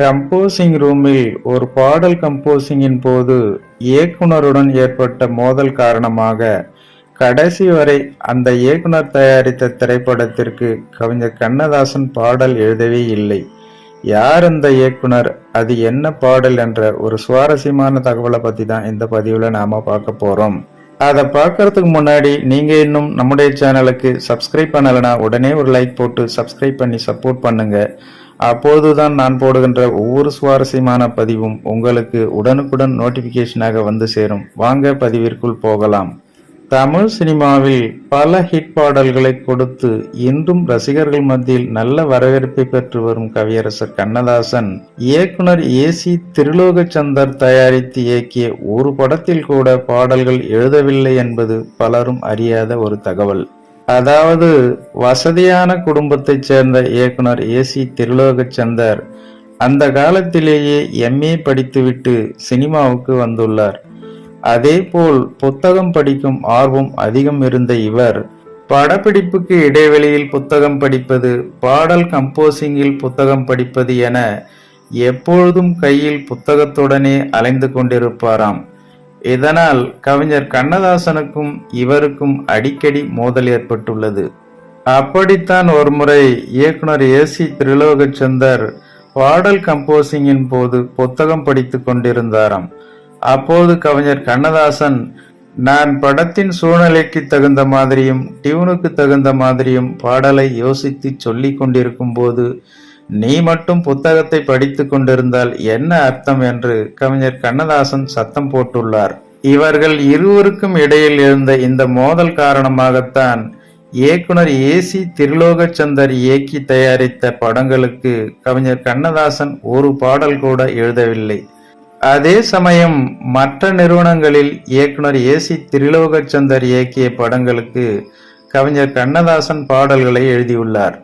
Composing ரூமில் ஒரு பாடல் கம்போசிங்கின் போது இயக்குனருடன் ஏற்பட்ட மோதல் காரணமாக கடைசி வரை அந்த இயக்குனர் தயாரித்த திரைப்படத்திற்கு கவிஞர் கண்ணதாசன் பாடல் எழுதவே இல்லை. யார் அந்த இயக்குனர், அது என்ன பாடல் என்ற ஒரு சுவாரஸ்யமான தகவலை பத்தி தான் இந்த பதிவுல நாம பார்க்க போறோம். அதை பார்க்கறதுக்கு முன்னாடி நீங்க இன்னும் நம்முடைய சேனலுக்கு சப்ஸ்கிரைப் பண்ணலைன்னா உடனே ஒரு லைக் போட்டு சப்ஸ்கிரைப் பண்ணி சப்போர்ட் பண்ணுங்க. அப்போதுதான் நான் போடுகின்ற ஒவ்வொரு சுவாரஸ்யமான பதிவும் உங்களுக்கு உடனுக்குடன் நோட்டிபிகேஷனாக வந்து சேரும். வாங்க பதிவிற்குள் போகலாம். தமிழ் சினிமாவில் பல ஹிட் பாடல்களை கொடுத்து இன்றும் ரசிகர்கள் மத்தியில் நல்ல வரவேற்பை பெற்று வரும் கவியரசர் கண்ணதாசன் இயக்குனர் ஏசி திருலோகச்சந்தர் தயாரித்து இயக்கிய ஒரு படத்தில் கூட பாடல்கள் எழுதவில்லை என்பது பலரும் அறியாத ஒரு தகவல். அதாவது வசதியான குடும்பத்தைச் சேர்ந்த இயக்குனர் ஏசி திருலோகச்சந்தர் அந்த காலத்திலேயே MA படித்துவிட்டு சினிமாவுக்கு வந்துள்ளார். அதேபோல் புத்தகம் படிக்கும் ஆர்வம் அதிகம் இருந்த இவர் படப்பிடிப்புக்கு இடைவெளியில் புத்தகம் படிப்பது, பாடல் கம்போசிங்கில் புத்தகம் படிப்பது என எப்பொழுதும் கையில் புத்தகத்துடனே அலைந்து கொண்டிருப்பாராம். இதனால் கவிஞர் கண்ணதாசனுக்கும் இவருக்கும் அடிக்கடி மோதல் ஏற்பட்டுள்ளது. அப்படித்தான் ஒருமுறை இயக்குனர் ஏசி திருலோகச்சந்தர் பாடல் கம்போசிங்கின் போது புத்தகம் படித்து கொண்டிருந்தாராம். அப்போது கவிஞர் கண்ணதாசன், நான் படத்தின் சூழ்நிலைக்கு தகுந்த மாதிரியும் டியூனுக்கு தகுந்த மாதிரியும் பாடலை யோசித்து சொல்லி கொண்டிருக்கும் போது நீ மட்டும் புத்தகத்தை படித்து கொண்டிருந்தால் என்ன அர்த்தம் என்று கவிஞர் கண்ணதாசன் சத்தம் போட்டுள்ளார். இவர்கள் இருவருக்கும் இடையில் இருந்த இந்த மோதல் காரணமாகத்தான் இயக்குனர் ஏசி திருலோகச்சந்தர் இயக்கி தயாரித்த படங்களுக்கு கவிஞர் கண்ணதாசன் ஒரு பாடல் கூட எழுதவில்லை. அதே சமயம் மற்ற நிறுவனங்களில் இயக்குனர் ஏசி திருலோகச்சந்தர் இயக்கிய படங்களுக்கு கவிஞர் கண்ணதாசன் பாடல்களை எழுதியுள்ளார்.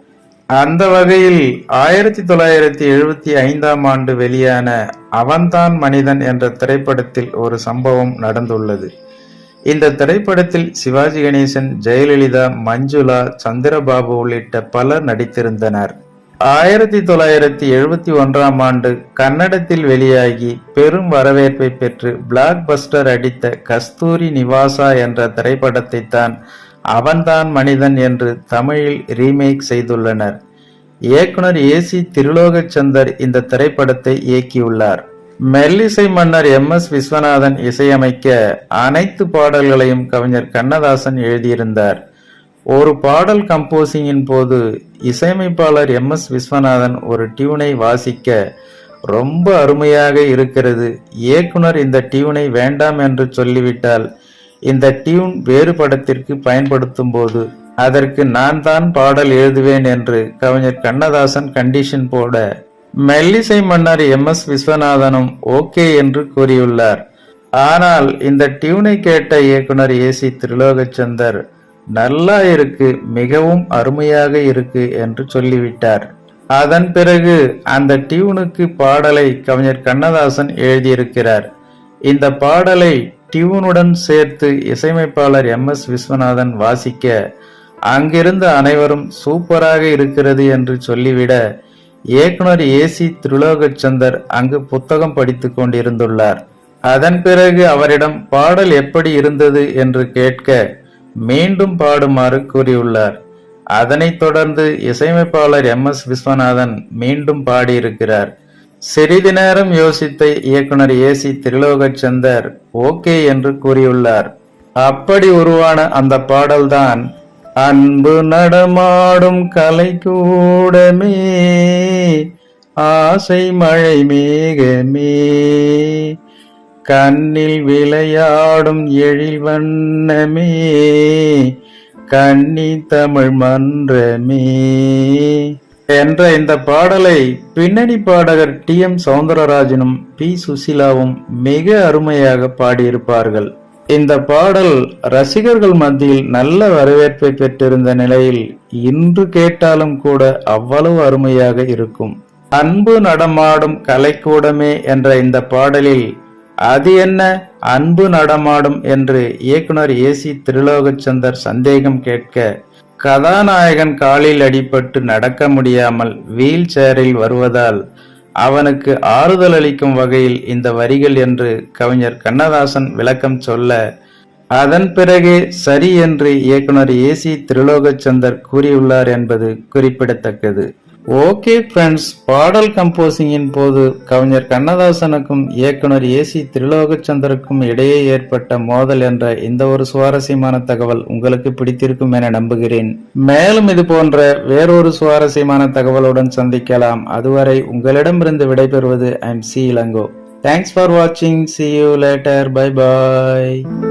அந்த வகையில் 1975ஆம் ஆண்டு வெளியான அவன்தான் மனிதன் என்ற திரைப்படத்தில் ஒரு சம்பவம் நடந்துள்ளது. இந்த திரைப்படத்தில் சிவாஜி கணேசன், ஜெயலலிதா, மஞ்சுளா, சந்திரபாபு உள்ளிட்ட பலர் நடித்திருந்தனர். 1971ஆம் ஆண்டு கன்னடத்தில் வெளியாகி பெரும் வரவேற்பை பெற்று பிளாக் பஸ்டர் அடித்த கஸ்தூரி நிவாசா என்ற திரைப்படத்தை தான் அவன்தான் மனிதன் என்று தமிழில் ரீமேக் செய்துள்ளனர். இயக்குனர் ஏசி திருலோகச்சந்தர் இந்த திரைப்படத்தை இயக்கியுள்ளார். மெல்லிசை மன்னர் MS விஸ்வநாதன் இசையமைக்க அனைத்து பாடல்களையும் கவிஞர் கண்ணதாசன் எழுதியிருந்தார். ஒரு பாடல் கம்போசிங்கின் போது இசையமைப்பாளர் MS விஸ்வநாதன் ஒரு டியூனை வாசிக்க ரொம்ப அருமையாக இருக்கிறது, இயக்குனர் இந்த டியூனை வேண்டாம் என்று சொல்லிவிட்டால் இந்த டியூன் வேறு படத்திற்கு பயன்படுத்தும் போது அதற்கு நான் தான் பாடல் எழுதுவேன் என்று கவிஞர் கண்ணதாசன் கண்டிஷன் போட மெல்லிசை மன்னர் MS விஸ்வநாதனும் ஓகே என்று கூறியுள்ளார். ஆனால் இந்த டியூனை கேட்ட இயக்குனர் ஏசி திருலோகச்சந்தர் நல்லா இருக்கு, மிகவும் அருமையாக இருக்கு என்று சொல்லிவிட்டார். அதன் பிறகு அந்த டியூனுக்கு பாடலை கவிஞர் கண்ணதாசன் எழுதியிருக்கிறார். இந்த பாடலை டியூனுடன் சேர்த்து இசையமைப்பாளர் MS விஸ்வநாதன் வாசிக்க அங்கிருந்த அனைவரும் சூப்பராக இருக்கிறது என்று சொல்லிவிட இயக்குனர் ஏசி திருலோகச்சந்தர் அங்கு புத்தகம் படித்து கொண்டிருந்துள்ளார். அதன் பிறகு அவரிடம் பாடல் எப்படி இருந்தது என்று கேட்க மீண்டும் பாடுமாறு கூறியுள்ளார். அதனைத் தொடர்ந்து இசையமைப்பாளர் MS விஸ்வநாதன் மீண்டும் பாடியிருக்கிறார். சிறிது நேரம் யோசித்த இயக்குனர் ஏசி திருலோகச்சந்தர் ஓகே என்று கூறியுள்ளார். அப்படி உருவான அந்த பாடல்தான் அன்பு நடமாடும் கலைக்கூடமே, ஆசை மழை மேகமே, கண்ணில் விளையாடும் எழில் வண்ணமே, கன்னி தமிழ் மன்றமே என்ற இந்த பாடலை பின்னணி பாடகர் TM சௌந்தரராஜனும் P சுசீலாவும் மிக அருமையாக பாடியிருப்பார்கள். இந்த பாடல் ரசிகர்கள் மத்தியில் நல்ல வரவேற்பை பெற்றிருந்த நிலையில் இன்று கேட்டாலும் கூட அவ்வளவு அருமையாக இருக்கும். அன்பு நடமாடும் கலைக்கூடமே என்ற இந்த பாடலில் அது என்ன அன்பு நடமாடும் என்று இயக்குனர் ஏசி திருலோகச்சந்தர் சந்தேகம் கேட்க, கதாநாயகன் காலில் அடிபட்டு நடக்க முடியாமல் வீல் சேரில் வருவதால் அவனுக்கு ஆறுதல் அளிக்கும் வகையில் இந்த வரிகள் என்று கவிஞர் கண்ணதாசன் விளக்கம் சொல்ல, அதன் பிறகே சரி என்று இயக்குனர் ஏசி திருலோகச்சந்தர் கூறியுள்ளார் என்பது குறிப்பிடத்தக்கது. ஓகே ஃப்ரெண்ட்ஸ், பாடல் கம்போசிங்கின் போது கவிஞர் கண்ணதாசனுக்கும் இயக்குனர் ஏசி திருலோகச்சந்தருக்கும் இடையே ஏற்பட்ட மோதல் என்ற இந்த ஒரு சுவாரஸ்யமான தகவல் உங்களுக்கு பிடித்திருக்கும் என நம்புகிறேன். மேலும் இது போன்ற வேறொரு சுவாரஸ்யமான தகவலுடன் சந்திக்கலாம். அதுவரை உங்களிடமிருந்து விடைபெறுவது I'm C Elango. Thanks for வாட்சிங். See you later. Bye bye.